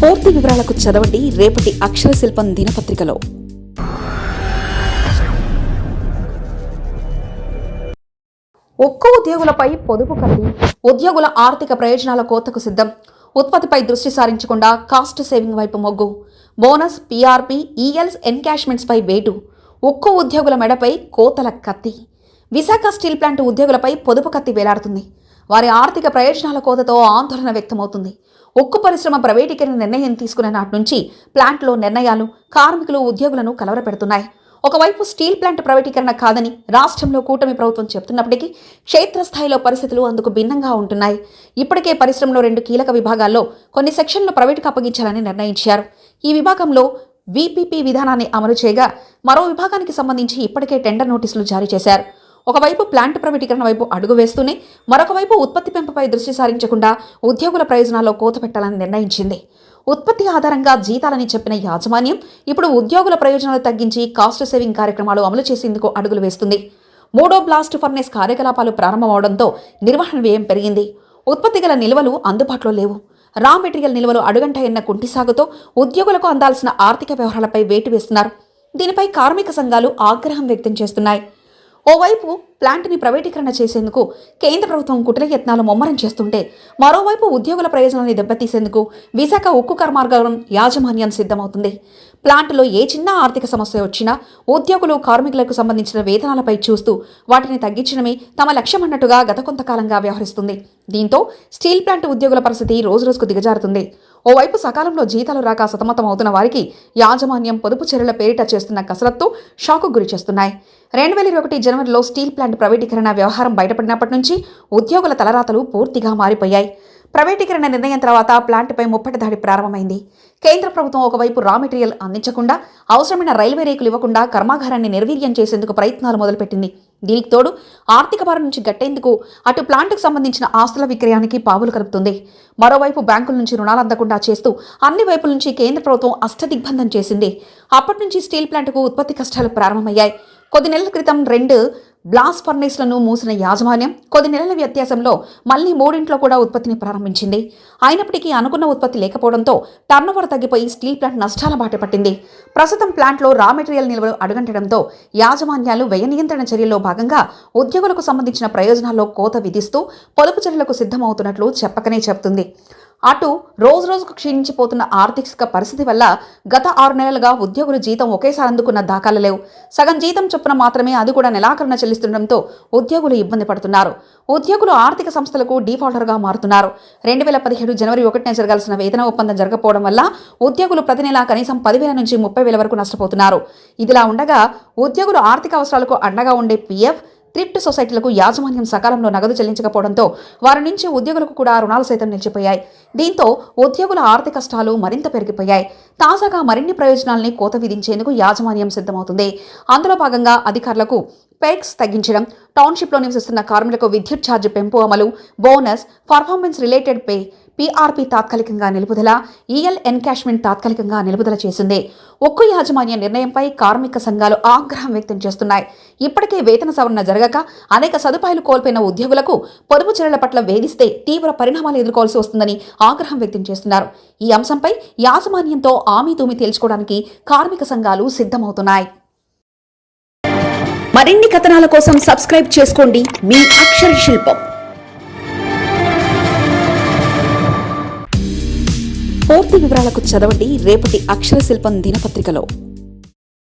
పూర్తి వివరాలకు చదవండి రేపటి అక్షర శిల్పం దినపత్రికలో. ఒక్కో ఉద్యోగులపై పొదుపు కత్తి, ఉద్యోగుల ఆర్థిక ప్రయోజనాల కోతకు సిద్ధం. ఉత్పత్తిపై దృష్టి సారించకుండా కాస్ట్ సేవింగ్ వైపు మొగ్గు. బోనస్, పీఆర్పీ, ఈఎల్స్, ఎన్కాష్మెంట్స్ పై వేటు. ఒక్కో ఉద్యోగుల మెడపై కోతల కత్తి. విశాఖ స్టీల్ ప్లాంట్ ఉద్యోగులపై పొదుపు కత్తి వేలాడుతుంది. వారి ఆర్థిక ప్రయోజనాల కోతతో ఆందోళన వ్యక్తమవుతుంది. ఉక్కు పరిశ్రమ ప్రైవేటీకరణ నిర్ణయం తీసుకున్న నాటి నుంచి ప్లాంట్లో నిర్ణయాలు కార్మికులు, ఉద్యోగులను కలవరపెడుతున్నాయి. ఒకవైపు స్టీల్ ప్లాంట్ ప్రైవేటీకరణ కాదని రాష్ట్రంలో కూటమి ప్రభుత్వం చెబుతున్నప్పటికీ క్షేత్రస్థాయిలో పరిస్థితులు అందుకు భిన్నంగా ఉంటున్నాయి. ఇప్పటికే పరిశ్రమలో 2 కీలక విభాగాల్లో కొన్ని సెక్షన్లు ప్రైవేటుకు అప్పగించాలని నిర్ణయించారు. ఈ విభాగంలో వీపీపీ విధానాన్ని అమలు చేయగా మరో విభాగానికి సంబంధించి ఇప్పటికే టెండర్ నోటీసులు జారీ చేశారు. ఒకవైపు ప్లాంట్ ప్రైవేటీకరణ వైపు అడుగు వేస్తూనే మరొక వైపు ఉత్పత్తి పెంపుపై దృష్టి సారించకుండా ఉద్యోగుల ప్రయోజనాల్లో కోత పెట్టాలని నిర్ణయించింది. ఉత్పత్తి ఆధారంగా జీతాలని చెప్పిన యాజమాన్యం ఇప్పుడు ఉద్యోగుల ప్రయోజనాలు తగ్గించి కాస్ట్ సేవింగ్ కార్యక్రమాలు అమలు చేసేందుకు అడుగులు వేస్తుంది. 3వ బ్లాస్ట్ ఫర్నేస్ కార్యకలాపాలు ప్రారంభమవడంతో నిర్వహణ వ్యయం పెరిగింది. ఉత్పత్తి గల నిల్వలు అందుబాటులో లేవు. రా మెటీరియల్ నిల్వలు అడుగంట ఎన్న కుంటిసాగుతో ఉద్యోగులకు అందాల్సిన ఆర్థిక వ్యవహారాలపై వేటు వేస్తున్నారు. దీనిపై కార్మిక సంఘాలు ఆగ్రహం వ్యక్తం చేస్తున్నాయి. ఓవైపు ప్లాంట్ని ప్రైవేటీకరణ చేసేందుకు కేంద్ర ప్రభుత్వం కుటిల యత్నాలు ముమ్మరం చేస్తుంటే మరోవైపు ఉద్యోగుల ప్రయోజనాన్ని దెబ్బతీసేందుకు విశాఖ ఉక్కు కర్మాగారం యాజమాన్యం సిద్ధమవుతుంది. ప్లాంట్లో ఏ చిన్న ఆర్థిక సమస్య వచ్చినా ఉద్యోగులు, కార్మికులకు సంబంధించిన వేతనాలపై చూస్తూ వాటిని తగ్గించడమే తమ లక్ష్యమన్నట్టుగా గత కొంతకాలంగా వ్యవహరిస్తుంది. దీంతో స్టీల్ ప్లాంట్ ఉద్యోగుల పరిస్థితి రోజురోజుకు దిగజారుతుంది. ఓవైపు సకాలంలో జీతాలు రాక సతమతమవుతున్న వారికి యాజమాన్యం పొదుపు చర్యల పేరిట చేస్తున్న కసరత్తు షాకు గురి చేస్తున్నాయి. 2021 జనవరిలో స్టీల్ ప్లాంట్ ప్రైవేటీకరణ వ్యవహారం బయటపడినప్పటి నుంచి ఉద్యోగుల తలరాతలు పూర్తిగా మారిపోయాయి. ప్రైవేటీకరణ నిర్ణయం తర్వాత ప్లాంట్పై ముప్పటి దాడి ప్రారంభమైంది. కేంద్ర ప్రభుత్వం ఒకవైపు రా మెటీరియల్ అందించకుండా, అవసరమైన రైల్వే రేకులు ఇవ్వకుండా కర్మాగారాన్ని నిర్వీర్యం చేసేందుకు ప్రయత్నాలు మొదలుపెట్టింది. దీనికి తోడు ఆర్థిక భారం నుంచి గట్టేందుకు అటు ప్లాంట్కు సంబంధించిన ఆస్తుల విక్రయానికి పావులు కలుపుతుంది. మరోవైపు బ్యాంకుల నుంచి రుణాలు అందకుండా చేస్తూ అన్ని వైపుల నుంచి కేంద్ర ప్రభుత్వం అష్టదిగ్బంధం చేసింది. అప్పటి నుంచి స్టీల్ ప్లాంట్కు ఉత్పత్తి కష్టాలు ప్రారంభమయ్యాయి. కొద్ది నెలల క్రితం 2 బ్లాస్ట్ ఫర్నేస్లను మూసిన యాజమాన్యం కొద్ది నెలల వ్యత్యాసంలో మళ్లీ 3 కూడా ఉత్పత్తిని ప్రారంభించింది. అయినప్పటికీ అనుకున్న ఉత్పత్తి లేకపోవడంతో టర్నోవర్ తగ్గిపోయి స్టీల్ ప్లాంట్ నష్టాల బాట పట్టింది. ప్రస్తుతం ప్లాంట్లో రా మెటీరియల్ నిల్వలు అడుగంటడంతో యాజమాన్యాలు వ్యయ నియంత్రణ చర్యల్లో భాగంగా ఉద్యోగులకు సంబంధించిన ప్రయోజనాల్లో కోత విధిస్తూ పొదుపు చర్యలకు సిద్ధమవుతున్నట్లు చెప్పకనే చెబుతుంది. అటు రోజురోజుకు క్షీణించిపోతున్న ఆర్థిక పరిస్థితి వల్ల గత 6 నెలలుగా ఉద్యోగులు జీతం ఒకేసారి అందుకున్న దాఖలు లేవు. సగం జీతం చొప్పున మాత్రమే, అది కూడా నెలాఖరున చెల్లిస్తుండటంతో ఉద్యోగులు ఇబ్బంది పడుతున్నారు. ఉద్యోగులు ఆర్థిక సంస్థలకు డీఫాల్టర్గా మారుతున్నారు. 2017 జనవరి 1న జరగాల్సిన వేతన ఒప్పందం జరగకపోవడం వల్ల ఉద్యోగులు ప్రతి నెలా కనీసం 10,000 నుంచి 30,000 వరకు నష్టపోతున్నారు. ఇదిలా ఉండగా ఉద్యోగుల ఆర్థిక అవసరాలకు అండగా ఉండే పీఎఫ్, థ్రిఫ్ట్ సొసైటీలకు యాజమాన్యం సకాలంలో నగదు చెల్లించకపోవడంతో వారి నుంచి ఉద్యోగులకు కూడా రుణాలు సైతం నిలిచిపోయాయి. దీంతో ఉద్యోగుల ఆర్థిక కష్టాలు మరింత పెరిగిపోయాయి. తాజాగా మరిన్ని ప్రయోజనాల్ని కోత విధించేందుకు యాజమాన్యం సిద్ధమవుతుంది. అందులో భాగంగా అధికారులకు పెక్స్ తగ్గించడం, టౌన్షిప్లో నివసిస్తున్న కార్మికులకు విద్యుత్ ఛార్జ్ పెంపు అమలు, bonus, performance related pay, PRP తాత్కాలికంగా నిలుపుదల, ఈఎల్ ఎన్కాష్మెంట్ తాత్కాలికంగా నిలుపుదల చేసింది. ఉక్కు యాజమాన్య నిర్ణయంపై కార్మిక సంఘాలు ఆగ్రహం వ్యక్తం చేస్తున్నాయి. ఇప్పటికే వేతన సవరణ జరగక అనేక సదుపాయాలు కోల్పోయిన ఉద్యోగులకు పొదుపు చర్యల పట్ల వేధిస్తే తీవ్ర పరిణామాలు ఎదుర్కోవాల్సి వస్తుందని ఆగ్రహం వ్యక్తం చేస్తున్నారు. ఈ అంశంపై యాజమాన్యంతో ఆమీతూమి తేల్చుకోవడానికి కార్మిక సంఘాలు సిద్ధమవుతున్నాయి. మరిన్ని కథనాల కోసం సబ్స్క్రైబ్ చేసుకోండి మీ అక్షర శిల్పం. పూర్తి వివరాలకు చదవండి రేపటి అక్షర శిల్పం దినపత్రికలో.